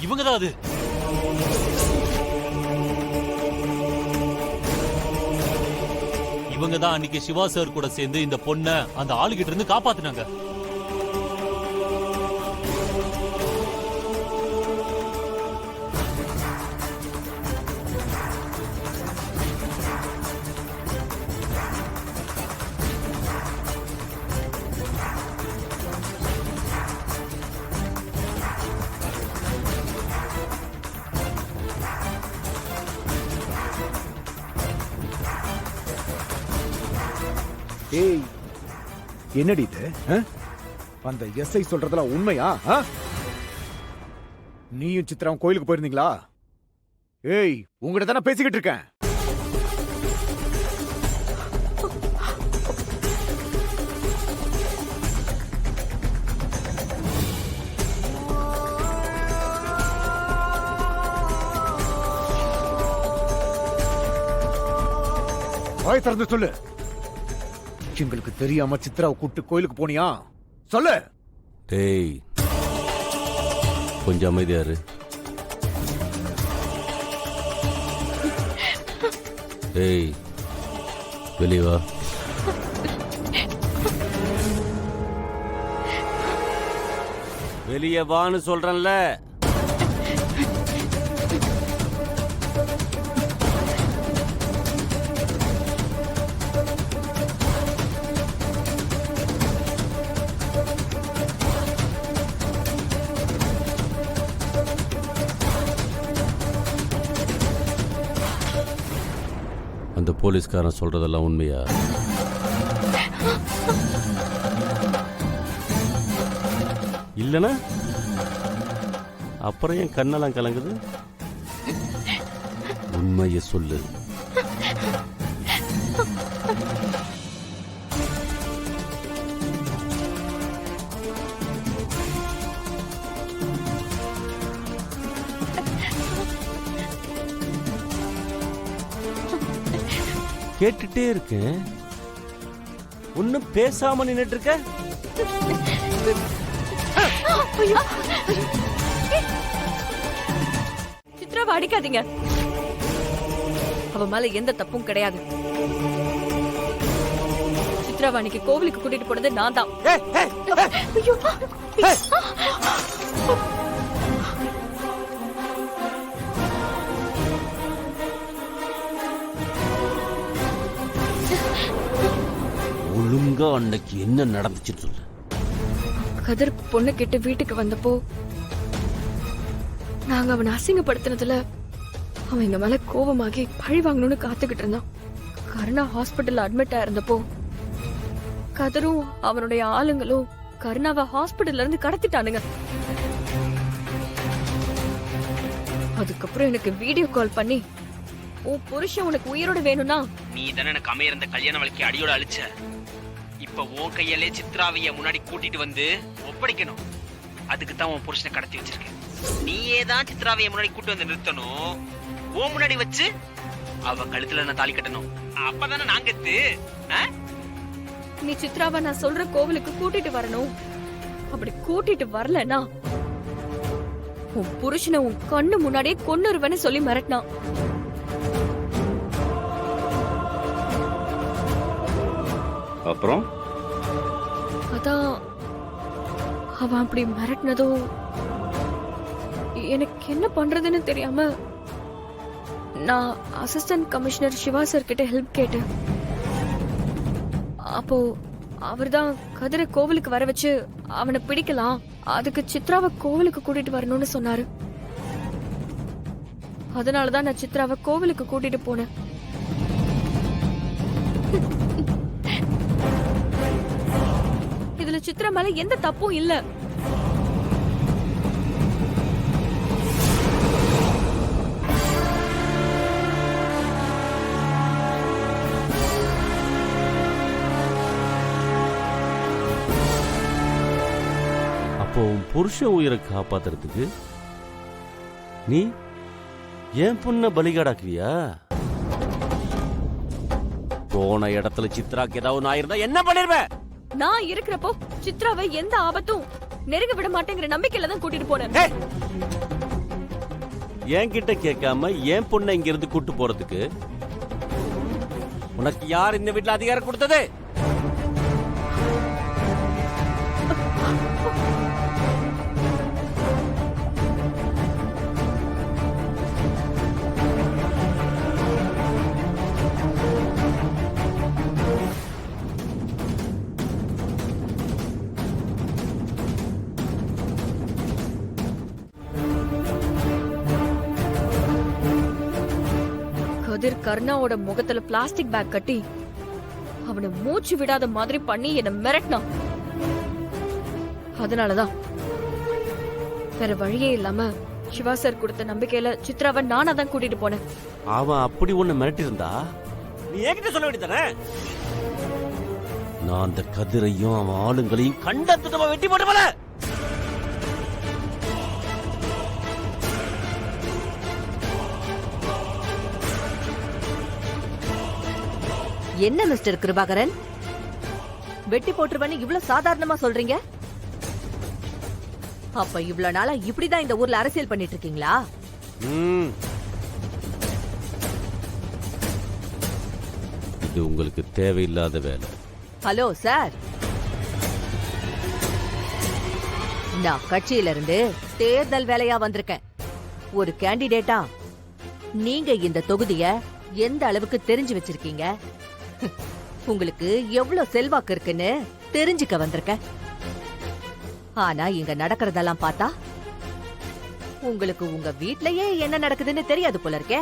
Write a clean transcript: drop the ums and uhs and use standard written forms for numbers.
இவங்கதான் அது. இவங்க தான் அன்னைக்கு சிவா சார் கூட சேர்ந்து இந்த பொண்ண அந்த ஆளுகிட்ட இருந்து காப்பாத்துனாங்க. ஏய், என்னடி இது? அந்த எஸ்ஐ சொல்றதெல்லாம் உண்மையா? நீயும் சித்ராவும் கோயிலுக்கு போயிருந்தீங்களா? ஏய், உங்ககிட்ட தானே பேசிக்கிட்டு இருக்கேன். வாய் திறந்து சொல்லு. எங்களுக்கு தெரியாம சித்ராவை கூட்டு கோயிலுக்கு போனியா? சொல்லு. டேய், கொஞ்சம் அமைதியாரு. டேய், வெளியே வா. வெளியே வான்னு சொல்றேன்ல. அந்த போலீஸ்காரன் சொல்றதெல்லாம் உண்மையா? இல்லனா அப்புறம் என் கண்ணெல்லாம் கலங்குது. உண்மையை சொல்லு. கேட்டுட்டே இருக்கேன், ஒன்னும் பேசாம நின்னுட்டு இருக்க. சித்ராவை அடிக்காதீங்க. அவ மேல எந்த தப்பும் கிடையாது. சித்ராவை அன்னைக்கு கோவிலுக்கு கூட்டிட்டு போனது நான் தான். ஒழுங்கா அன்னைக்கு என்ன நடந்துச்சு சொல்லு. கதிர் பொண்ணு கேட்டு வீட்டுக்கு வந்தப்போ நாங்க அவனை அசிங்கப்படுத்தினதுல அவன் எங்க மேல கோபமாகி பழி வாங்கணும்னு காத்துக்கிட்டு இருந்தான். கருணா ஹாஸ்பிட்டல்ல அட்மிட் ஆயிருந்தப்போ கதிரும் அவனுடைய ஆளுங்களும் கருணாவை ஹாஸ்பிட்டல்ல இருந்து கடத்திட்டானுங்க. அதுக்கப்புறம் எனக்கு வீடியோ கால் பண்ணி, உன் புருஷன் உனக்கு உயிரோட வேணும்னா நீ தானே எனக்கு அமையிருந்த கல்யாண வழக்கை அடியோட அழிச்ச. இப்ப உன் கையாலே சித்ராவைய முன்னாடி கூட்டிட்டு வந்து ஒப்படைக்கணும். அதுக்கு தான் உன் புருஷனை கடத்தி வச்சிருக்கேன். நீயே தான் சித்ராவைய முன்னாடி கூட்டு வந்து நிறுத்தணும். உன் முன்னாடி வச்சு அவ கழுத்துல நான் தாலி கட்டணும். அப்பதானே நாங்க எத்து. நீ சித்ராவை நான் சொல்ற கோவிலுக்கு கூட்டிட்டு வரணும். அப்படி கூட்டிட்டு வரலன்னா உன் புருஷனை உன் கண்ணு முன்னாடியே கொன்னுருவன்னு சொல்லி மிரட்டினான். அப்புறம் அதான் அவன் அப்படி மிரட்டினதும் எனக்கு என்ன பண்றதுன்னு தெரியாம நான் அசிஸ்டன்ட் கமிஷனர் சிவா சார் கிட்ட ஹெல்ப் கேட்டேன். அப்போ அவர்தான் கதிரை கோவிலுக்கு வர வச்சு அவனை பிடிக்கலாம், அதுக்கு சித்ராவை கோவிலுக்கு கூட்டிட்டு வரணும்னு சொன்னாரு. அதனாலதான் நான் சித்ராவை கோவிலுக்கு கூட்டிட்டு போனேன். இதுல சித்ரா மேல எந்த தப்பும் இல்ல. அப்போ உன் புருஷன் உயிரை காப்பாத்துறதுக்கு நீ ஏன் பொண்ண பலிகாடாக்குவியா? போன இடத்துல சித்ராக்கு ஏதாவது ஆயிருந்தா என்ன பண்ணிருவேன்? நான் இருக்கிறப்போ சித்ராவை எந்த ஆபத்தும் நெருங்க விட மாட்டேங்கிற நம்பிக்கையில தான் கூட்டிட்டு போனேன். என்கிட்ட கேட்காம என் பொண்ணை இங்க இருந்து கூட்டு போறதுக்கு உனக்கு யார் இந்த வீட்டுல அதிகாரம் கொடுத்தது? கதிர் கர்ணாவோட முகத்துல பிளாஸ்டிக் பேக் கட்டி அவனை மூச்சு விடாத மாதிரி பண்ணி என்ன மிரட்டினான். அதனாலதான் வேற வழியே இல்லாம சிவா சார் கொடுத்த நம்பிக்கையில சித்ராவை நானா தான் கூட்டிட்டு போனேன். அவன் அப்படி ஒண்ணு மிரட்டி இருந்தா நீ என்கிட்ட சொல்ல வேண்டியதானே? நான் அந்த கதிரையும் அவன் ஆளுங்களையும் கண்டத்துட்டமா வெட்டி போட்டு போல. என்ன மிஸ்டர் கிருபாகரன், வெட்டி போட்டுருவன்னு இவ்வளவு சாதாரணமா சொல்றீங்க? அப்ப இவ்வளவு நாளா இப்படிதான் இந்த ஊர்ல அரசியல் பண்ணிட்டு இருக்கீங்களா? இது உங்களுக்கு தேவையில்லாத வேலை. ஹலோ சார், நான் கட்சியில இருந்து தேர்தல் வேலையா வந்திருக்கேன். ஒரு கேண்டிடேட்டா நீங்க இந்த தொகுதிய எந்த அளவுக்கு தெரிஞ்சு வச்சிருக்கீங்க, உங்களுக்கு எவ்வளவு செல்வாக்கு இருக்குன்னு தெரிஞ்சுக்க வந்திருக்கேன். ஆனா இங்க நடக்கிறதெல்லாம் பார்த்தா உங்களுக்கு உங்க வீட்லயே என்ன நடக்குதுன்னு தெரியாது போல இருக்கே.